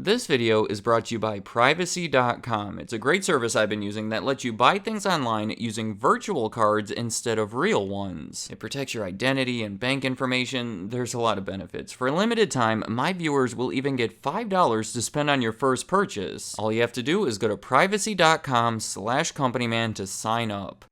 This video is brought to you by Privacy.com. It's a great service I've been using that lets you buy things online using virtual cards instead of real ones. It protects your identity and bank information. There's a lot of benefits. For a limited time, my viewers will even get $5 to spend on your first purchase. All you have to do is go to privacy.com/companyman to sign up.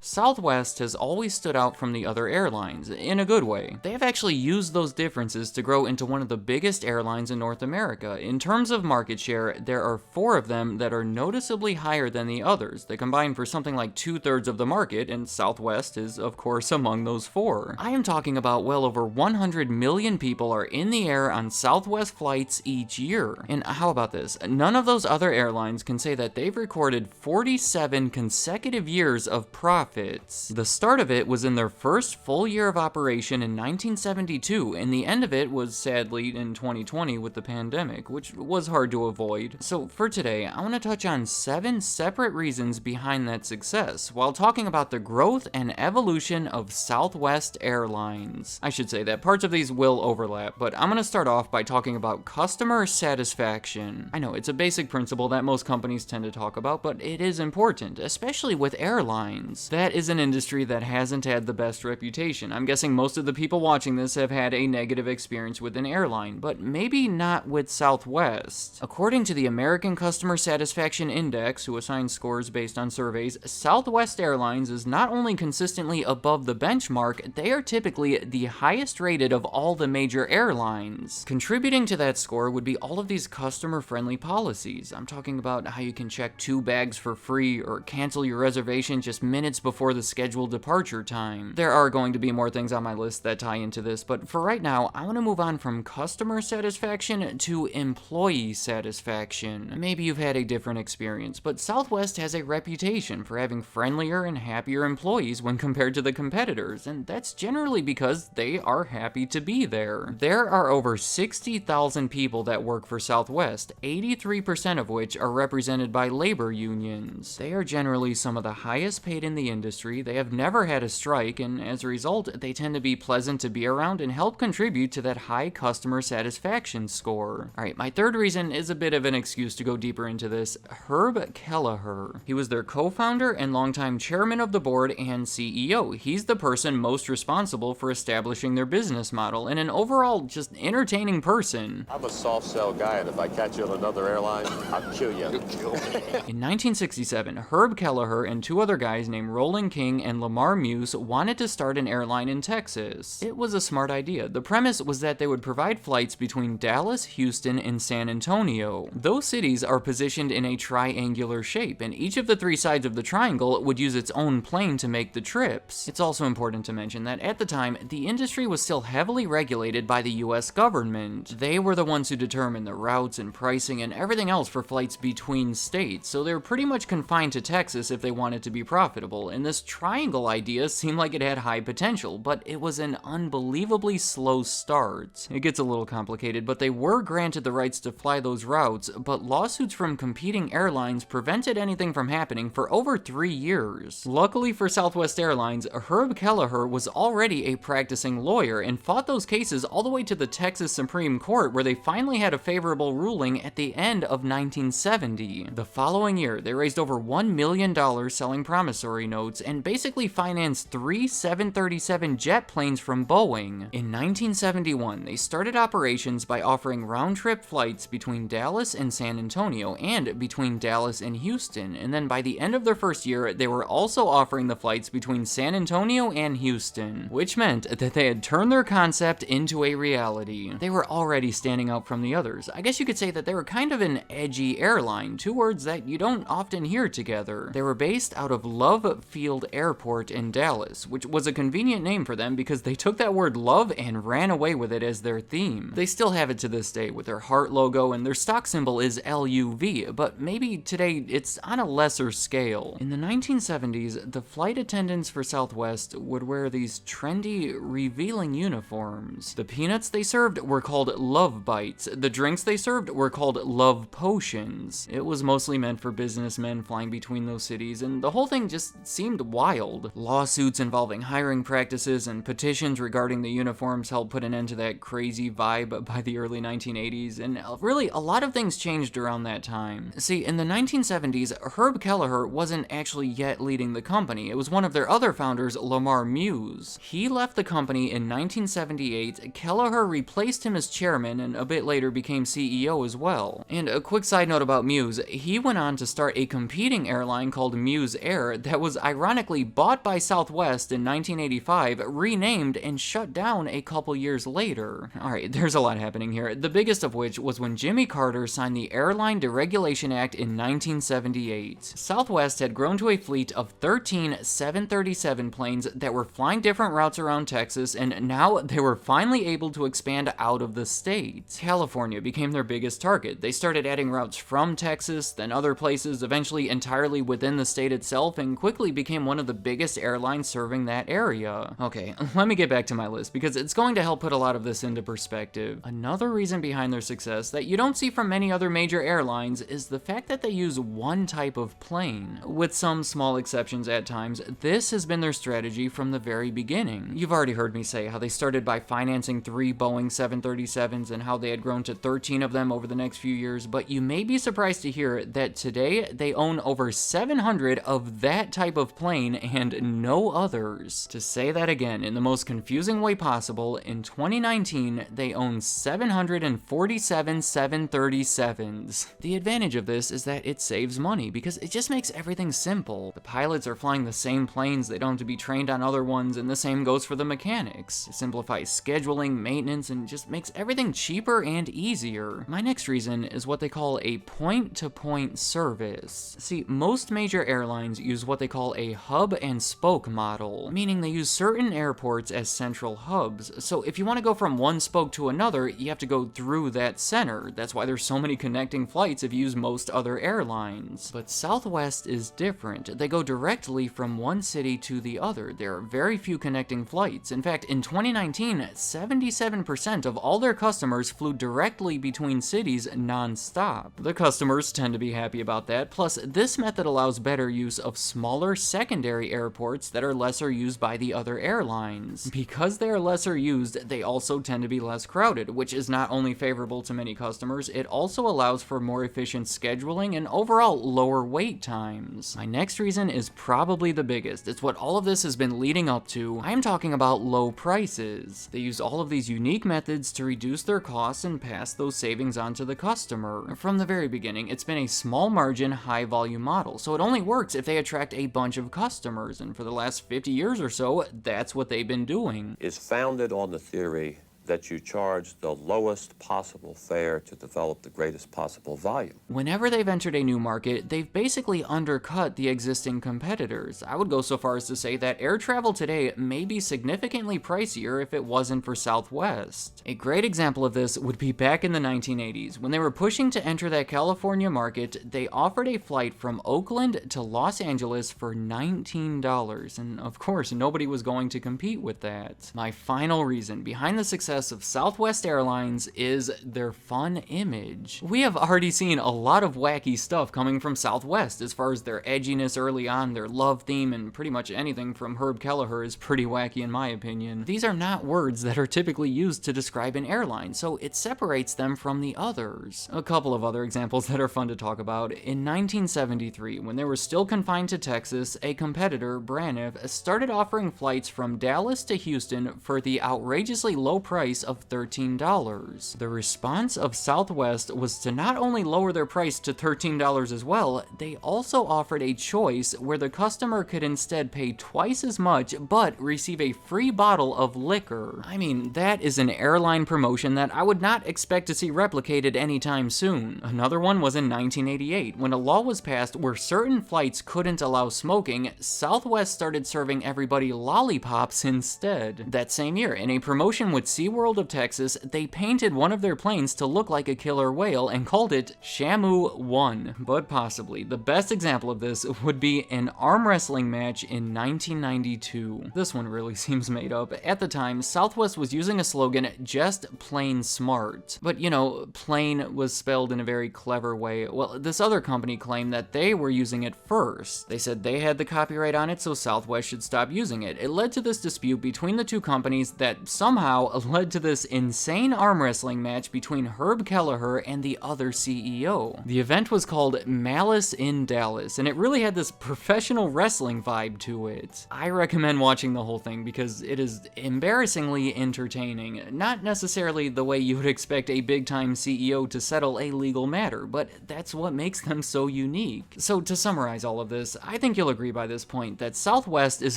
Southwest has always stood out from the other airlines, in a good way. They have actually used those differences to grow into one of the biggest airlines in North America. In terms of market share, there are 4 of them that are noticeably higher than the others. They combine for something like 2/3 of the market, and Southwest is, of course, among those 4. I am talking about well over 100 million people are in the air on Southwest flights each year. And how about this? None of those other airlines can say that they've recorded 47 consecutive years of profit. The start of it was in their first full year of operation in 1972, and the end of it was sadly in 2020 with the pandemic, which was hard to avoid. So for today, I want to touch on 7 separate reasons behind that success, while talking about the growth and evolution of Southwest Airlines. I should say that parts of these will overlap, but I'm going to start off by talking about customer satisfaction. I know it's a basic principle that most companies tend to talk about, but it is important, especially with airlines. That is an industry that hasn't had the best reputation. I'm guessing most of the people watching this have had a negative experience with an airline, but maybe not with Southwest. According to the American Customer Satisfaction Index, who assigns scores based on surveys, Southwest Airlines is not only consistently above the benchmark, they are typically the highest rated of all the major airlines. Contributing to that score would be all of these customer-friendly policies. I'm talking about how you can check 2 bags for free or cancel your reservation just minutes before the scheduled departure time. There are going to be more things on my list that tie into this, but for right now, I want to move on from customer satisfaction to employee satisfaction. Maybe you've had a different experience, but Southwest has a reputation for having friendlier and happier employees when compared to the competitors, and that's generally because they are happy to be there. There are over 60,000 people that work for Southwest, 83% of which are represented by labor unions. They are generally some of the highest paid in the industry. They have never had a strike, and as a result, they tend to be pleasant to be around and help contribute to that high customer satisfaction score. Alright, my third reason is a bit of an excuse to go deeper into this. Herb Kelleher. He was their co-founder and longtime chairman of the board and CEO. He's the person most responsible for establishing their business model, and an overall just entertaining person. I'm a soft sell guy, and if I catch you on another airline, I'll kill you. In 1967, Herb Kelleher and 2 other guys named Roland King and Lamar Muse wanted to start an airline in Texas. It was a smart idea. The premise was that they would provide flights between Dallas, Houston, and San Antonio. Those cities are positioned in a triangular shape, and each of the 3 sides of the triangle would use its own plane to make the trips. It's also important to mention that at the time, the industry was still heavily regulated by the US government. They were the ones who determined the routes and pricing and everything else for flights between states, so they were pretty much confined to Texas if they wanted to be profitable, and this triangle idea seemed like it had high potential, but it was an unbelievably slow start. It gets a little complicated, but they were granted the rights to fly those routes, but lawsuits from competing airlines prevented anything from happening for over 3 years. Luckily for Southwest Airlines, Herb Kelleher was already a practicing lawyer and fought those cases all the way to the Texas Supreme Court, where they finally had a favorable ruling at the end of 1970. The following year, they raised over $1 million selling promissory notes and basically financed 3 737 jet planes from Boeing. In 1971, they started operations by offering round-trip flights between Dallas and San Antonio and between Dallas and Houston, and then by the end of their first year, they were also offering the flights between San Antonio and Houston, which meant that they had turned their concept into a reality. They were already standing out from the others. I guess you could say that they were kind of an edgy airline, 2 words that you don't often hear together. They were based out of Love Field Airport in Dallas, which was a convenient name for them because they took that word love and ran away with it as their theme. They still have it to this day with their heart logo, and their stock symbol is LUV, but maybe today it's on a lesser scale. In the 1970s, the flight attendants for Southwest would wear these trendy, revealing uniforms. The peanuts they served were called Love Bites. The drinks they served were called Love Potions. It was mostly meant for businessmen flying between those cities, and the whole thing just seemed seemed wild. Lawsuits involving hiring practices and petitions regarding the uniforms helped put an end to that crazy vibe by the early 1980s, and really, a lot of things changed around that time. See, in the 1970s, Herb Kelleher wasn't actually yet leading the company. It was one of their other founders, Lamar Muse. He left the company in 1978. Kelleher replaced him as chairman and a bit later became CEO as well. And a quick side note about Muse, he went on to start a competing airline called Muse Air that was ironically bought by Southwest in 1985, renamed, and shut down a couple years later. Alright, there's a lot happening here, the biggest of which was when Jimmy Carter signed the Airline Deregulation Act in 1978. Southwest had grown to a fleet of 13 737 planes that were flying different routes around Texas, and now they were finally able to expand out of the state. California became their biggest target. They started adding routes from Texas, then other places, eventually entirely within the state itself, and quickly became one of the biggest airlines serving that area. Okay, let me get back to my list, because it's going to help put a lot of this into perspective. Another reason behind their success that you don't see from many other major airlines is the fact that they use one type of plane. With some small exceptions at times, this has been their strategy from the very beginning. You've already heard me say how they started by financing 3 Boeing 737s and how they had grown to 13 of them over the next few years, but you may be surprised to hear that today they own over 700 of that type of plane and no others. To say that again in the most confusing way possible, in 2019 they own 747 737s. The advantage of this is that it saves money because it just makes everything simple. The pilots are flying the same planes, they don't have to be trained on other ones, and the same goes for the mechanics. It simplifies scheduling, maintenance, and just makes everything cheaper and easier. My next reason is what they call a point-to-point service. See, most major airlines use what they call a hub and spoke model, meaning they use certain airports as central hubs. So if you want to go from one spoke to another, you have to go through that center. That's why there's so many connecting flights if you use most other airlines. But Southwest is different. They go directly from one city to the other. There are very few connecting flights. In fact, in 2019, 77% of all their customers flew directly between cities non-stop. The customers tend to be happy about that, plus this method allows better use of smaller secondary airports that are lesser used by the other airlines. Because they are lesser used, they also tend to be less crowded, which is not only favorable to many customers, it also allows for more efficient scheduling and overall lower wait times. My next reason is probably the biggest. It's what all of this has been leading up to. I am talking about low prices. They use all of these unique methods to reduce their costs and pass those savings on to the customer. From the very beginning, it's been a small margin, high volume model, so it only works if they attract a bunch of customers, and for the last 50 years or so, that's what they've been doing. Is founded on the theory that you charge the lowest possible fare to develop the greatest possible volume. Whenever they've entered a new market, they've basically undercut the existing competitors. I would go so far as to say that air travel today may be significantly pricier if it wasn't for Southwest. A great example of this would be back in the 1980s. When they were pushing to enter that California market, they offered a flight from Oakland to Los Angeles for $19, and of course, nobody was going to compete with that. My final reason behind the success of Southwest Airlines is their fun image. We have already seen a lot of wacky stuff coming from Southwest as far as their edginess early on, their love theme, and pretty much anything from Herb Kelleher is pretty wacky in my opinion. These are not words that are typically used to describe an airline, so it separates them from the others. A couple of other examples that are fun to talk about. In 1973, when they were still confined to Texas, a competitor, Braniff, started offering flights from Dallas to Houston for the outrageously low price of $13. The response of Southwest was to not only lower their price to $13 as well, they also offered a choice where the customer could instead pay twice as much but receive a free bottle of liquor. I mean, that is an airline promotion that I would not expect to see replicated anytime soon. Another one was in 1988, when a law was passed where certain flights couldn't allow smoking. Southwest started serving everybody lollipops instead. That same year, in a promotion with SeaWorld SeaWorld of Texas, they painted one of their planes to look like a killer whale and called it Shamu 1. But possibly, the best example of this would be an arm wrestling match in 1992. This one really seems made up. At the time, Southwest was using a slogan, just plain smart. But you know, plain was spelled in a very clever way. Well, this other company claimed that they were using it first. They said they had the copyright on it, so Southwest should stop using it. It led to this dispute between the two companies that somehow led to this insane arm wrestling match between Herb Kelleher and the other CEO. The event was called Malice in Dallas, and it really had this professional wrestling vibe to it. I recommend watching the whole thing because it is embarrassingly entertaining. Not necessarily the way you would expect a big-time CEO to settle a legal matter, but that's what makes them so unique. So to summarize all of this, I think you'll agree by this point that Southwest is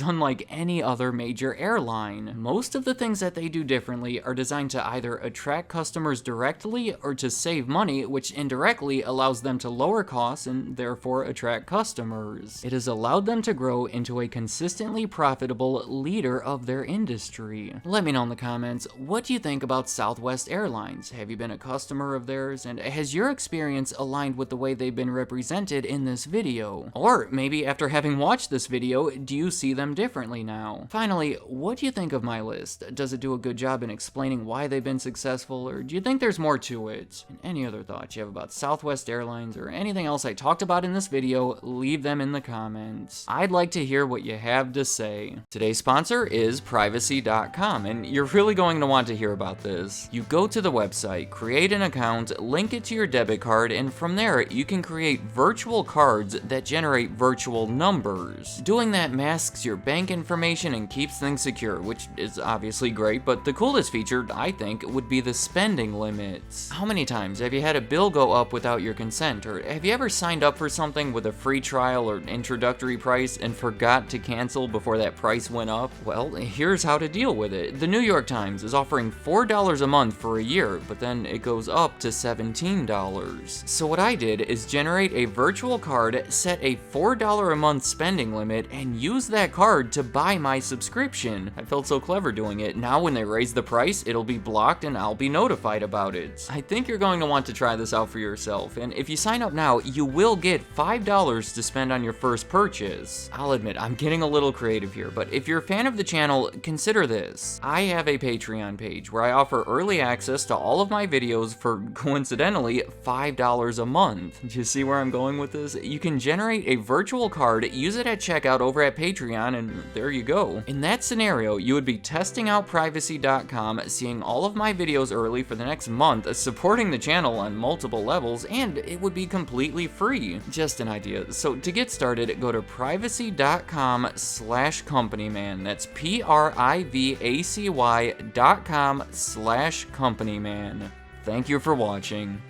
unlike any other major airline. Most of the things that they do differently are designed to either attract customers directly or to save money, which indirectly allows them to lower costs and therefore attract customers. It has allowed them to grow into a consistently profitable leader of their industry. Let me know in the comments, what do you think about Southwest Airlines? Have you been a customer of theirs, and has your experience aligned with the way they've been represented in this video? Or maybe after having watched this video, do you see them differently now? Finally, what do you think of my list? Does it do a good job in explaining why they've been successful, or do you think there's more to it? And any other thoughts you have about Southwest Airlines or anything else I talked about in this video, leave them in the comments. I'd like to hear what you have to say. Today's sponsor is Privacy.com, and you're really going to want to hear about this. You go to the website, create an account, link it to your debit card, and from there you can create virtual cards that generate virtual numbers. Doing that masks your bank information and keeps things secure, which is obviously great, but the coolest feature, I think, would be the spending limits. How many times have you had a bill go up without your consent, or have you ever signed up for something with a free trial or introductory price and forgot to cancel before that price went up? Well, here's how to deal with it. The New York Times is offering $4 a month for a year, but then it goes up to $17. So what I did is generate a virtual card, set a $4 a month spending limit, and use that card to buy my subscription. I felt so clever doing it. Now when they raise the price, it'll be blocked and I'll be notified about it. I think you're going to want to try this out for yourself, and if you sign up now, you will get $5 to spend on your first purchase. I'll admit, I'm getting a little creative here, but if you're a fan of the channel, consider this. I have a Patreon page where I offer early access to all of my videos for, coincidentally, $5 a month. Do you see where I'm going with this? You can generate a virtual card, use it at checkout over at Patreon, and there you go. In that scenario, you would be testing out Privacy.com, seeing all of my videos early for the next month, supporting the channel on multiple levels, and it would be completely free. Just an idea. So to get started, go to privacy.com/companyman. That's privacy.com/companyman. Thank you for watching.